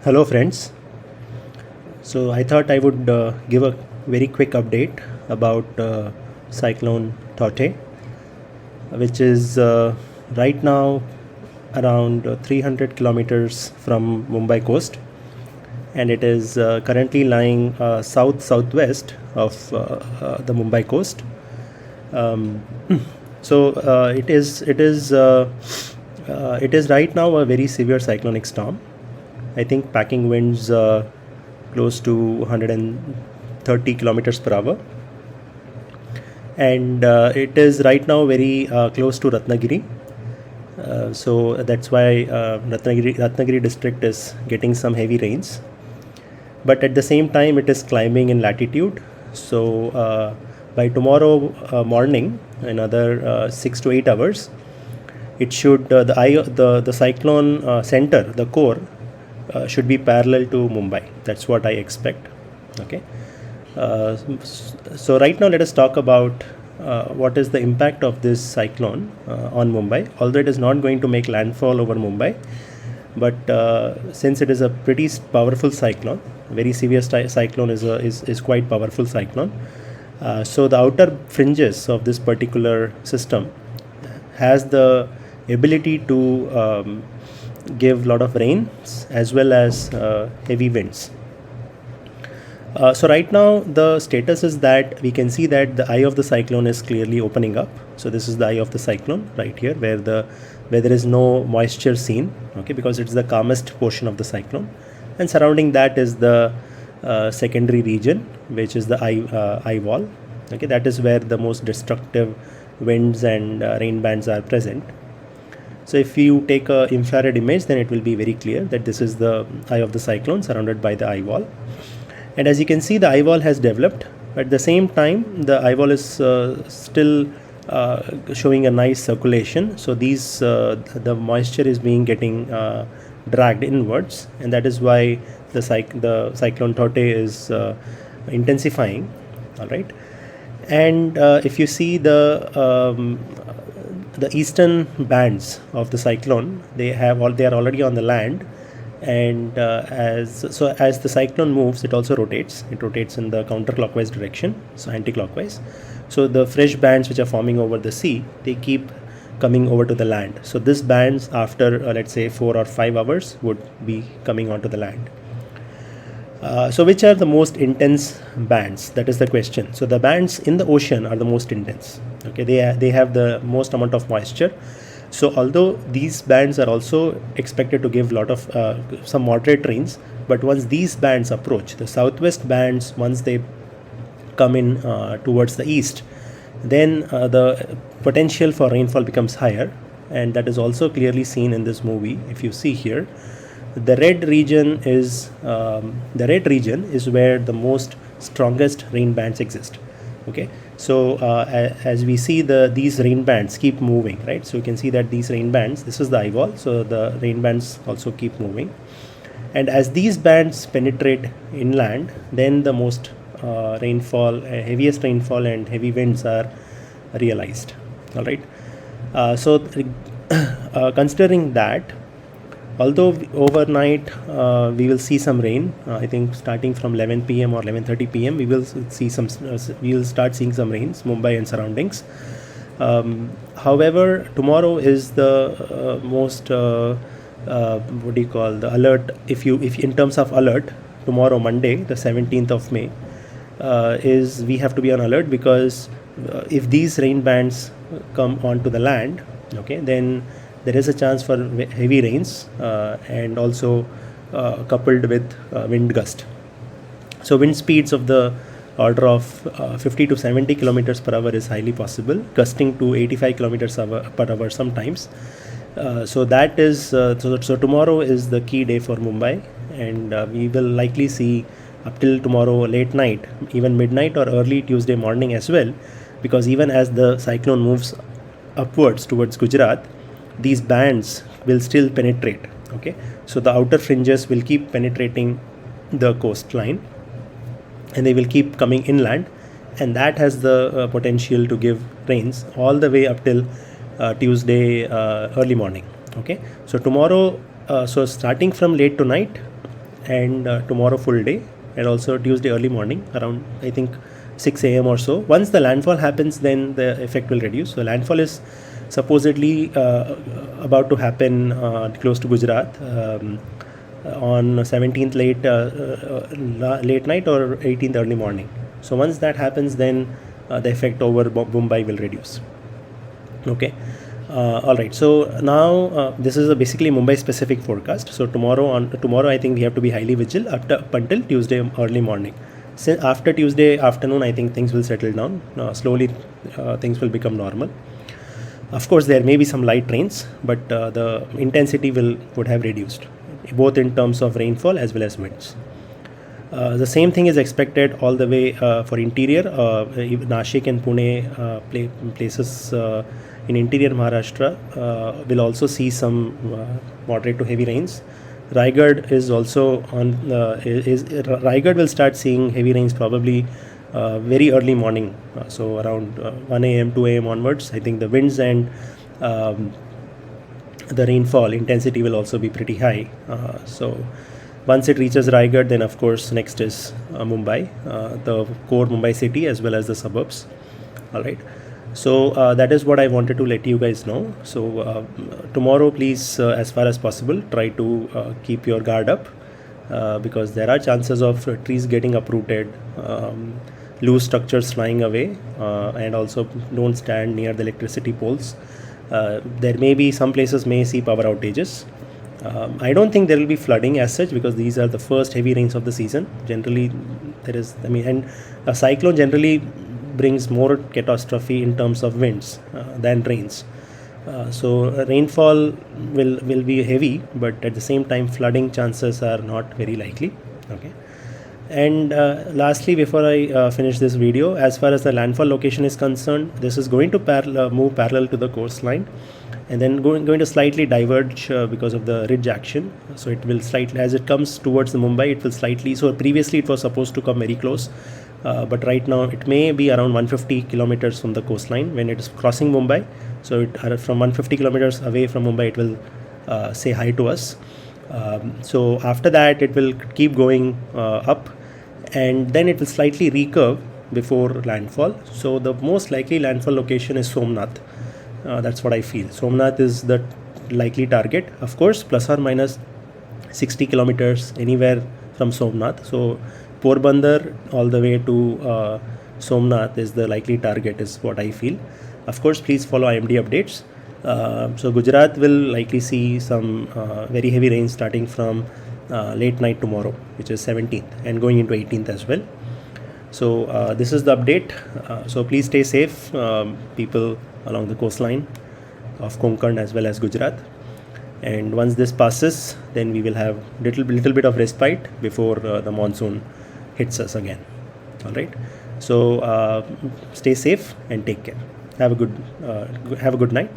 Hello, friends. So, I thought I would give a very quick update about Cyclone Tote, which is right now around 300 kilometers from Mumbai coast, and it is currently lying south southwest of the Mumbai coast. Um, it is right now a very severe cyclonic storm. I think packing winds close to 130 kilometers per hour, and it is right now very close to Ratnagiri. So that's why Ratnagiri district is getting some heavy rains. But at the same time, it is climbing in latitude. So by tomorrow morning, another 6 to 8 hours, it should the cyclone center, the core, should be parallel to Mumbai. That's what I expect. Okay. So right now, let us talk about what is the impact of this cyclone on Mumbai. Although it is not going to make landfall over Mumbai, but since it is a pretty powerful cyclone, very severe cyclone is quite powerful cyclone. So the outer fringes of this particular system has the ability to give a lot of rains as well as heavy winds. So right now the status is that we can see that the eye of the cyclone is clearly opening up. So this is the eye of the cyclone right here, where there is no moisture seen, okay, because it's the calmest portion of the cyclone, and surrounding that is the secondary region, which is the eye wall. Okay, that is where the most destructive winds and rain bands are present. So if you take a infrared image, then it will be very clear that this is the eye of the cyclone surrounded by the eye wall. And as you can see, the eye wall has developed. At the same time, the eye wall is still showing a nice circulation. So the moisture is getting dragged inwards, and that is why the cyclone Tote is intensifying. All right, and if you see the eastern bands of the cyclone, they are already on the land, and as the cyclone moves, it also rotates. It rotates in the counterclockwise direction, so anti-clockwise. So the fresh bands which are forming over the sea, they keep coming over to the land. So these bands, after let's say 4 or 5 hours, would be coming onto the land. So which are the most intense bands? That is the question. So the bands in the ocean are the most intense. Okay, they have the most amount of moisture. So although these bands are also expected to give a lot of some moderate rains, but once these bands approach the southwest bands, once they come in towards the east, then the potential for rainfall becomes higher, and that is also clearly seen in this movie. If you see here, the red region is where the most strongest rain bands exist. Okay, so as we see these rain bands keep moving, right? So you can see that these rain bands, this is the eye wall, so the rain bands also keep moving, and as these bands penetrate inland, then the most heaviest rainfall and heavy winds are realized. All right, so considering that, although overnight we will see some rain, I think starting from 11 p.m. or 11:30 p.m. we will start seeing some rains, Mumbai and surroundings. However, tomorrow is the most what do you call the alert? If in terms of alert, tomorrow Monday, the 17th of May, is we have to be on alert, because if these rain bands come onto the land, okay, then there is a chance for heavy rains and also coupled with wind gust. So wind speeds of the order of 50 to 70 kilometers per hour is highly possible, gusting to 85 kilometers per hour sometimes. So that is so tomorrow is the key day for Mumbai, and we will likely see up till tomorrow late night, even midnight or early Tuesday morning as well, because even as the cyclone moves upwards towards Gujarat, these bands will still penetrate. Okay, so the outer fringes will keep penetrating the coastline, and they will keep coming inland, and that has the potential to give rains all the way up till Tuesday early morning. Okay, so tomorrow, so starting from late tonight, and tomorrow full day, and also Tuesday early morning around, I think, 6 a.m. or so. Once the landfall happens, then the effect will reduce. So landfall is supposedly about to happen close to Gujarat on 17th late night or 18th early morning. So once that happens, then the effect over Mumbai will reduce. Okay. All right. So now this is a basically Mumbai specific forecast. So tomorrow I think we have to be highly vigilant up until Tuesday early morning. So after Tuesday afternoon, I think things will settle down. Slowly, things will become normal. Of course, there may be some light rains, but the intensity would have reduced, both in terms of rainfall as well as winds. The same thing is expected all the way for interior. Nashik and Pune places in interior Maharashtra will also see some moderate to heavy rains. Raigad is also on. Raigad will start seeing heavy rains probably very early morning, so around 1 a.m., 2 a.m. onwards. I think the winds and the rainfall intensity will also be pretty high. So once it reaches Raigad, then of course next is Mumbai, the core Mumbai city as well as the suburbs. All right. So that is what I wanted to let you guys know. So tomorrow, please, as far as possible, try to keep your guard up because there are chances of trees getting uprooted, loose structures flying away, and also don't stand near the electricity poles. There may be some places may see power outages. I don't think there will be flooding as such because these are the first heavy rains of the season. Generally, and a cyclone generally brings more catastrophe in terms of winds than rains. So rainfall will be heavy, but at the same time flooding chances are not very likely. Okay. And lastly, before I finish this video, as far as the landfall location is concerned, this is going to move parallel to the coastline and then going to slightly diverge because of the ridge action. So it will slightly, as it comes towards the Mumbai, it will slightly, so previously it was supposed to come very close. But right now it may be around 150 kilometers from the coastline when it is crossing Mumbai. So from 150 kilometers away from Mumbai, it will say hi to us. So after that, it will keep going up, and then it will slightly recurve before landfall. So the most likely landfall location is Somnath. That's what I feel. Somnath is the likely target. Of course, plus or minus 60 kilometers anywhere from Somnath. So Porbandar all the way to Somnath is the likely target, is what I feel. Of course, please follow IMD updates. So Gujarat will likely see some very heavy rain starting from late night tomorrow, which is 17th, and going into 18th as well. So this is the update. So please stay safe, people along the coastline of Konkan as well as Gujarat. And once this passes, then we will have little bit of respite before the monsoon hits us again. All right. So stay safe and take care. Have a good night.